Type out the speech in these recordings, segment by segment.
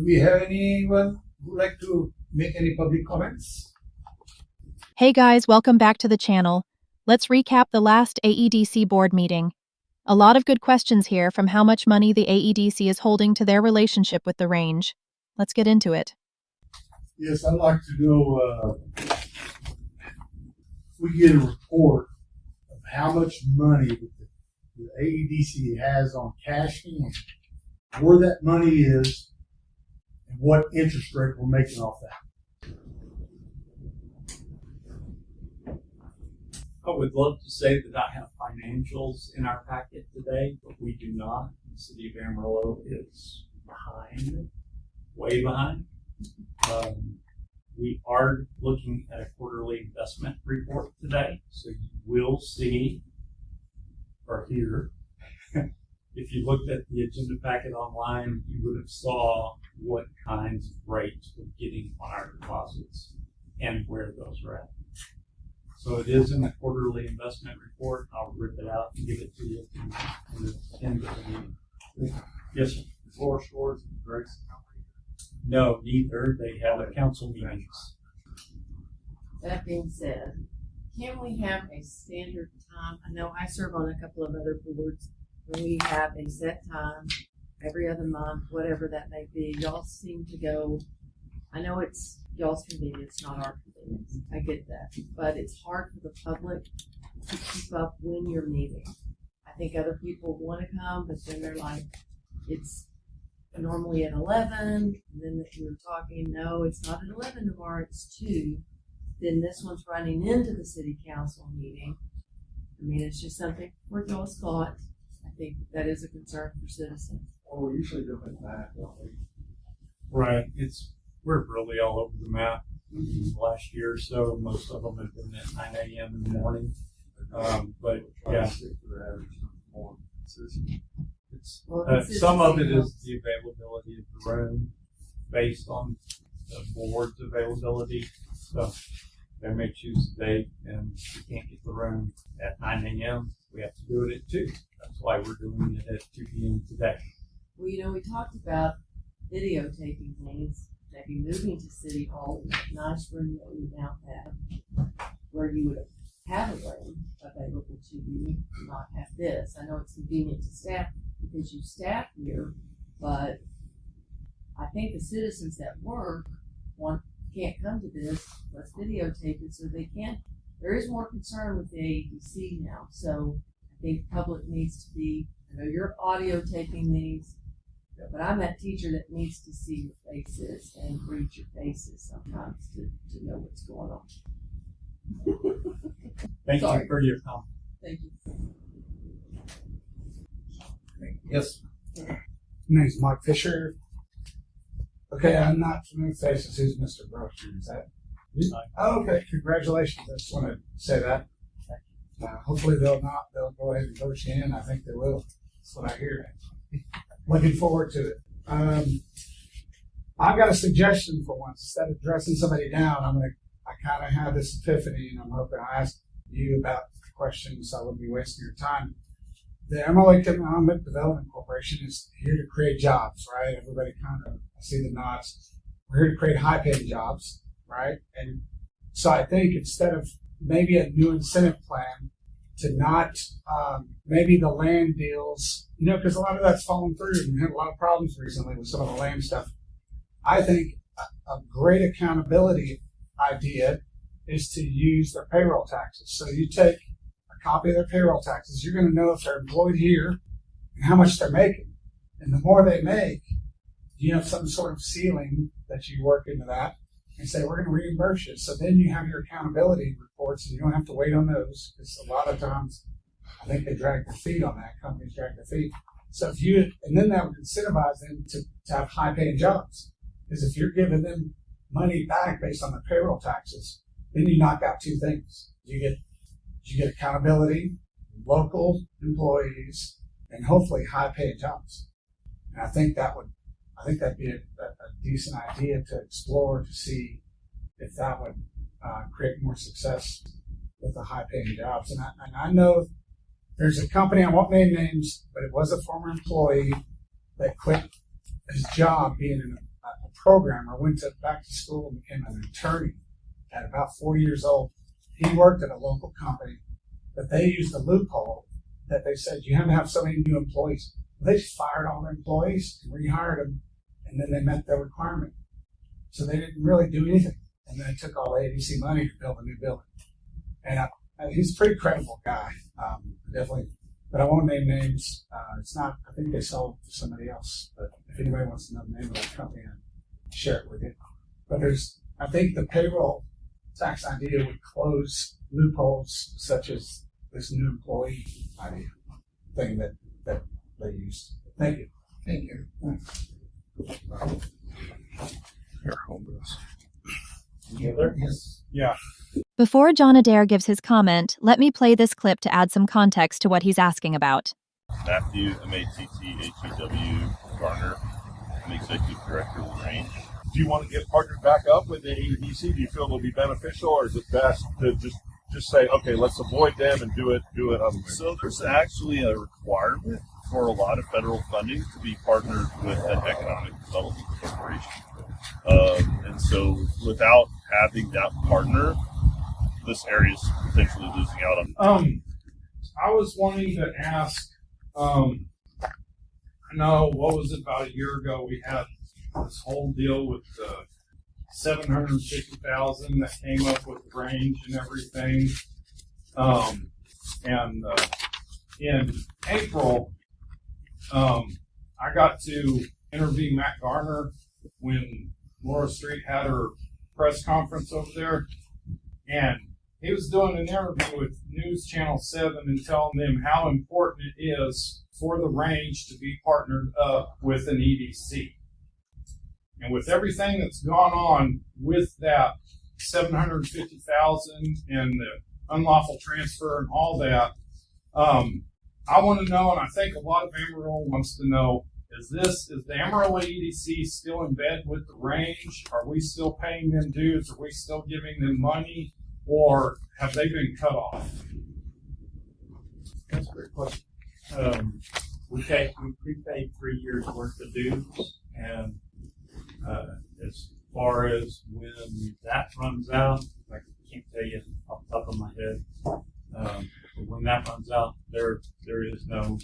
we have anyone who would like to make any public comments? Hey guys, welcome back to the channel. Let's recap the last AEDC board meeting. A lot of good questions here from how much money the AEDC is holding to their relationship with the range. Let's get into it. Yes, I'd like to know if we get a report of how much money the AEDC has on cash in, where that money is, and what interest rate we're making off that. I would love to say that I have financials in our packet today, but we do not. The city of Amarillo is behind, way behind. We are looking at a quarterly investment report today, so you will see or hear. If you looked at the agenda packet online, you would have saw what kinds of rates we're getting on our deposits and where those are at. So it is in the quarterly investment report. I'll rip it out and give it to you in the end of the meeting. Yes, sir. Floor Stores and Grace Company. No, neither. They have a council meetings. That being said, can we have a standard time? I know I serve on a couple of other boards where we have a set time every other month, whatever that may be. Y'all seem to go, I know it's y'all's convenience, not our convenience. I get that. But it's hard for the public to keep up when you're meeting. I think other people want to come, but then they're like, it's normally at 11, and then if you're talking, no, it's not at 11 tomorrow, it's 2. Then this one's running into the city council meeting. I mean, it's just something for y'all's thought. I think that is a concern for citizens. Well, we usually do it at 9, don't we? Right. We're really all over the map. Last year or so, most of them have been at 9 a.m. in the morning. But yeah, some of it is the availability of the room based on the board's availability. So they may choose a date and we can't get the room at 9 a.m. We have to do it at 2. That's why we're doing it at 2 p.m. today. Well, you know, we talked about videotaping things, maybe moving to City Hall, that nice room that we now have, where you would have a room available to you and not have this. I know it's convenient to staff because you staff here, but I think the citizens that work can't come to this. Let's videotape it so they can. There is more concern with the AEDC now, so I think public needs to be. I know you're audio taping these, but I'm that teacher that needs to see your faces and read your faces sometimes to know what's going on. Thank you for your comment. Thank you. Yes. My name's Mike Fisher. Okay, I'm not familiar with faces. Who's Mr. Brochu? Is that you? Oh, okay, congratulations. I just want to say that. Hopefully they'll go ahead and vote you in. I think they will. That's what I hear. Looking forward to it. I've got a suggestion for once. Instead of dressing somebody down, I kind of had this epiphany, and I'm hoping I asked you about the questions so I wouldn't be wasting your time. The Amarillo Economic Development Corporation is here to create jobs, right? Everybody kind of, I see the nods. We're here to create high-paying jobs, right? And so I think instead of maybe a new incentive plan to not, maybe the land deals, because a lot of that's fallen through and we had a lot of problems recently with some of the land stuff. I think a great accountability idea is to use their payroll taxes. So you take a copy of their payroll taxes, you're going to know if they're employed here and how much they're making. And the more they make, you have some sort of ceiling that you work into that and say, we're going to reimburse you. So then you have your accountability reports and you don't have to wait on those, because a lot of times I think they drag their feet on that. Companies drag their feet. So and then that would incentivize them to have high paying jobs. Because if you're giving them money back based on the payroll taxes, then you knock out 2 things. You get accountability, local employees, and hopefully high paying jobs. And I think that'd be a decent idea to explore to see if that would create more success with the high paying jobs. And I know there's a company, I won't name names, but it was a former employee that quit his job being a programmer, went back to school and became an attorney at about 40 years old. He worked at a local company, but they used a loophole that they said you have to have so many new employees. They just fired all their employees and rehired them, and then they met their requirement. So they didn't really do anything. And then they took all the AEDC money to build a new building. And he's a pretty credible guy, definitely. But I won't name names. It's not, I think they sold to somebody else. But if anybody wants to know the name of that company, I'll share it with you. But I think the payroll tax idea would close loopholes such as this new employee idea thing that they used. Thank you. Thank you. Yes. Yeah. Before John Adair gives his comment, let me play this clip to add some context to what he's asking about. Matthew, M-A-T-T-H-E-W, Garner. I'm the Executive Director of the Range. Do you want to get partnered back up with the AEDC? Do you feel it'll be beneficial, or is it best to just say, okay, let's avoid them and do it other ways? So there's actually a requirement for a lot of federal funding to be partnered with an economic development corporation. And so without having that partner, this area is potentially losing out on. I was wanting to ask, I know, what was it, about a year ago, we had this whole deal with the $750,000 that came up with the range and everything. In April, I got to interview Matt Garner when Laura Street had her press conference over there, and he was doing an interview with News Channel 7 and telling them how important it is for the range to be partnered up with an EDC. And with everything that's gone on with that $750,000 and the unlawful transfer and all that, I want to know, and I think a lot of Amarillo wants to know, is the Amarillo EDC still in bed with the range? Are we still paying them dues? Are we still giving them money? Or have they been cut off? That's a great question. We prepaid 3 years worth of dues, and as far as when that runs out, I can't tell you off the top of my head. But when that runs out, there is no.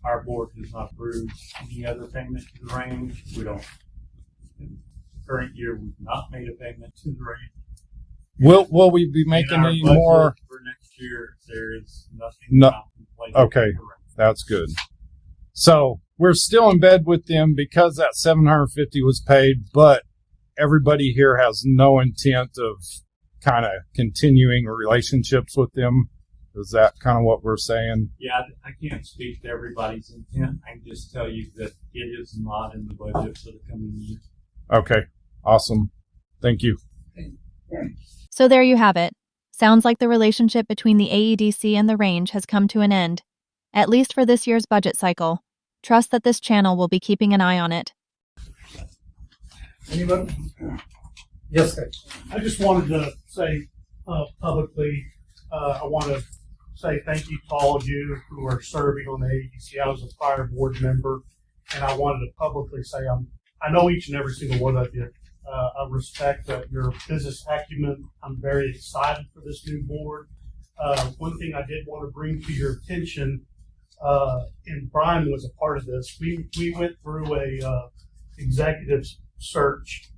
Our board has not approved any other payment to the range. We don't. In the current year, we've not made a payment to the range. Will we be making any more? For next year, there is nothing. No. contemplated Okay. for the range. That's good. So we're still in bed with them because that $750 was paid, but everybody here has no intent of kind of continuing relationships with them. Is that kind of what we're saying? Yeah, I can't speak to everybody's intent. I can just tell you that it is not in the budget for the coming year. Okay. Awesome. Thank you. So there you have it. Sounds like the relationship between the AEDC and the range has come to an end, at least for this year's budget cycle. Trust that this channel will be keeping an eye on it. Anybody? Yes, guys. I just wanted to say publicly, I want to say thank you to all of you who are serving on the AEDC. I was a prior board member, and I wanted to publicly say I know each and every single one of you. I respect your business acumen. I'm very excited for this new board. One thing I did want to bring to your attention, and Brian was a part of this. We went through a executive search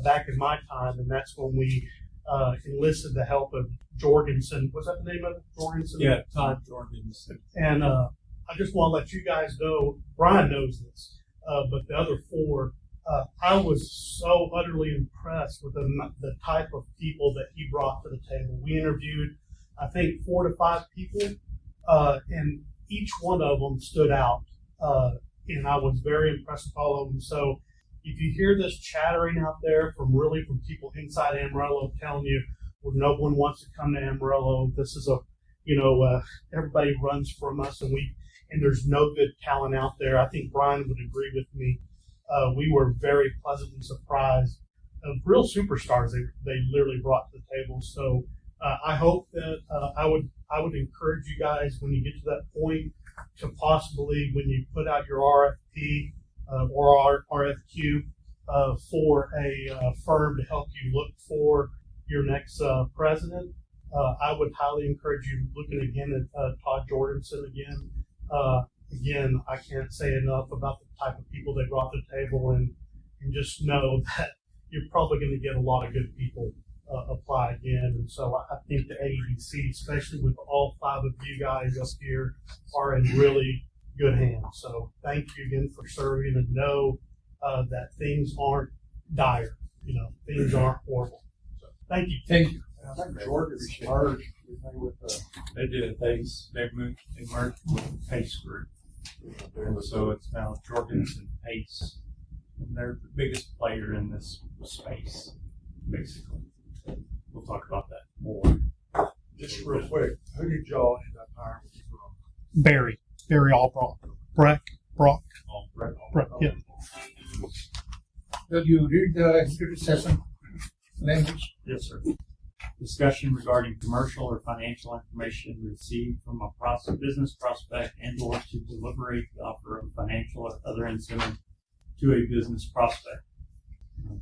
back in my time, and that's when we enlisted the help of Jorgensen. Was that the name of it? Jorgensen? Yeah, Todd Jorgensen. And I just want to let you guys know, Brian knows this, but the other four, I was so utterly impressed with the type of people that he brought to the table. We interviewed, I think, 4 to 5 people, and each one of them stood out, and I was very impressed with all of them. So if you hear this chattering out there from people inside Amarillo telling you, well, no one wants to come to Amarillo, this is everybody runs from us, and there's no good talent out there. I think Brian would agree with me. We were very pleasantly surprised of real superstars they literally brought to the table. So I hope that I would encourage you guys, when you get to that point, to possibly, when you put out your RFP or our RFQ, for a firm to help you look for your next president. I would highly encourage you looking again at Todd Jorgensen again. Again, I can't say enough about the type of people they brought to the table, and just know that you're probably going to get a lot of good people apply again. And so I think the AEDC, especially with all 5 of you guys up here, are in really good hands. So thank you again for serving, and know that things aren't dire. You know, things aren't horrible. So thank you. Thank you. I think Jordan merged with They did. They merged with Pace Group. So it's now Jorgensen Pace. And they're the biggest player in this space, basically. We'll talk about that more. just real quick, who did y'all end up hiring from? Barry Albrock. Brock. Yeah. Will you read the executive session language? Yes, sir. Discussion regarding commercial or financial information received from a business prospect and/or to deliberate the offer of financial or other incentive to a business prospect.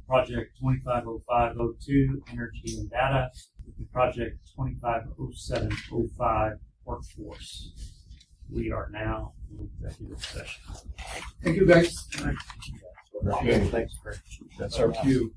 Project 250502, Energy and Data, and Project 250705, Workforce. We are now in executive session. Thank you, guys. Thanks, Chris. That's our cue.